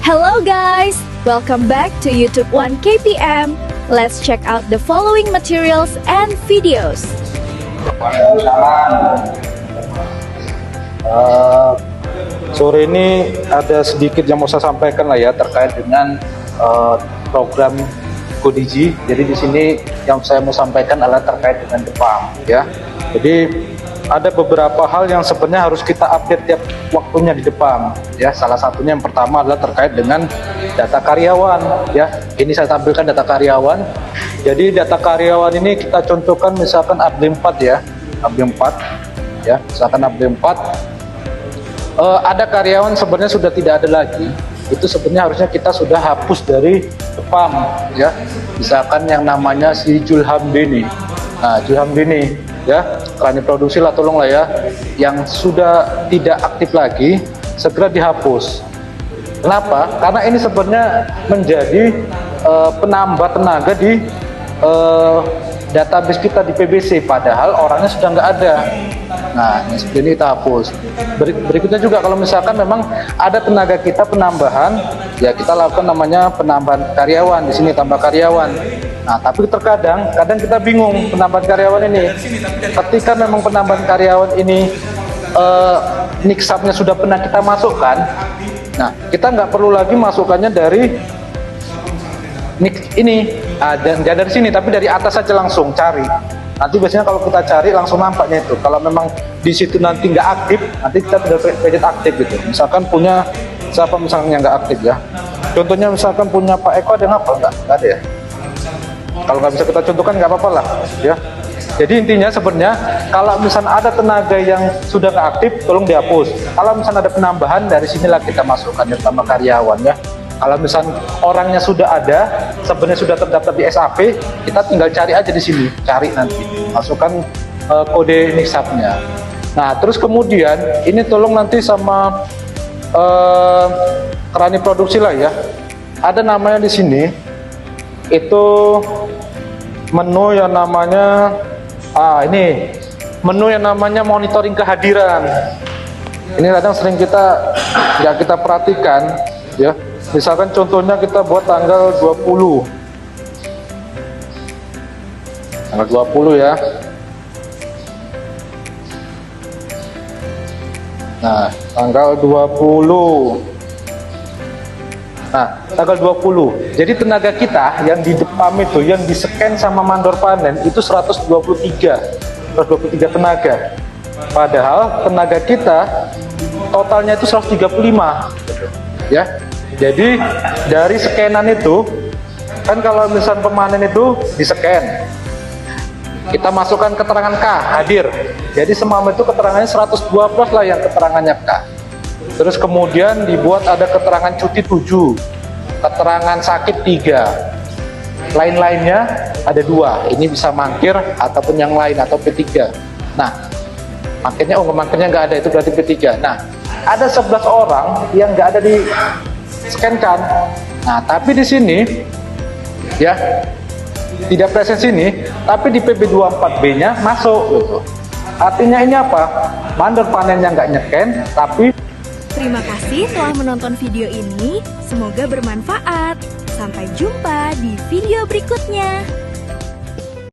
Hello guys, welcome back to YouTube 1 KPM. Let's check out the following materials and videos. Sore ini ada sedikit yang mau saya sampaikan lah ya terkait dengan program Kodiji. Jadi di sini yang saya mau sampaikan adalah terkait dengan Jepang ya. Jadi ada beberapa hal yang sebenarnya harus kita update tiap waktunya di Jepang ya. Salah satunya yang pertama adalah terkait dengan data karyawan ya. Ini saya tampilkan data karyawan. Jadi data karyawan ini kita contohkan misalkan update 4 ya. Update 4 ya, misalkan update 4 ada karyawan sebenarnya sudah tidak ada lagi. Itu sebenarnya harusnya kita sudah hapus dari Jepang ya. Misalkan yang namanya si Julhamdini. Nah, Julhamdini ya, Rani produksi lah, tolonglah ya, yang sudah tidak aktif lagi segera dihapus. Kenapa? Karena ini sebenarnya menjadi penambah tenaga di database kita di PBC, padahal orangnya sudah nggak ada. Nah, ini kita hapus. Berikutnya juga kalau misalkan memang ada tenaga kita penambahan, ya kita lakukan namanya penambahan karyawan. Di sini tambah karyawan. Nah, tapi kadang kita bingung penambahan karyawan ini. Ketika memang penambahan karyawan ini niksapnya sudah pernah kita masukkan, nah kita nggak perlu lagi masukannya dari ini, dan dari sini, tapi dari atas saja langsung cari. Nanti biasanya kalau kita cari langsung nampaknya itu. Kalau memang di situ nanti nggak aktif, nanti kita sudah pencet aktif gitu. Misalkan punya siapa misalnya yang nggak aktif ya. Contohnya misalkan punya Pak Eko, ada apa? Nggak ada ya. Kalau nggak bisa kita contohkan nggak apa-apa lah ya. Jadi intinya sebenarnya kalau misalnya ada tenaga yang sudah nggak aktif, tolong dihapus. Kalau misalnya ada penambahan, dari sinilah kita masukkan yang tambah karyawan ya. Kalau misalnya orangnya sudah ada, sebenarnya sudah terdaftar di SAP, kita tinggal cari aja di sini, cari nanti, masukkan kode niksapnya. Nah, terus kemudian ini tolong nanti sama Rani produksi lah ya. Ada namanya di sini, itu menu yang namanya ini menu yang namanya monitoring kehadiran. Ini kadang sering kita nggak kita perhatikan ya. Misalkan contohnya kita buat tanggal 20 ya. Nah, tanggal 20. Nah, tanggal 20. Jadi tenaga kita yang di depan itu, yang di-scan sama mandor panen itu 123 tenaga. Padahal tenaga kita totalnya itu 135 ya. Jadi dari scanan itu kan, kalau misalnya pemanen itu di-scan, kita masukkan keterangan K hadir. Jadi semua itu keterangannya 112 lah yang keterangannya K. Terus kemudian dibuat ada keterangan cuti 7, keterangan sakit 3, lain-lainnya ada 2. Ini bisa mangkir ataupun yang lain atau P3. Nah, mangkirnya mangkirnya nggak ada, itu berarti P3. Nah, ada 11 orang yang nggak ada di scan kan. Nah, tapi di sini ya tidak present sini, tapi di PB24B-nya masuk gitu. Artinya ini apa? Mandor panennya nggak nyeken, tapi. Terima kasih telah menonton video ini, semoga bermanfaat. Sampai jumpa di video berikutnya.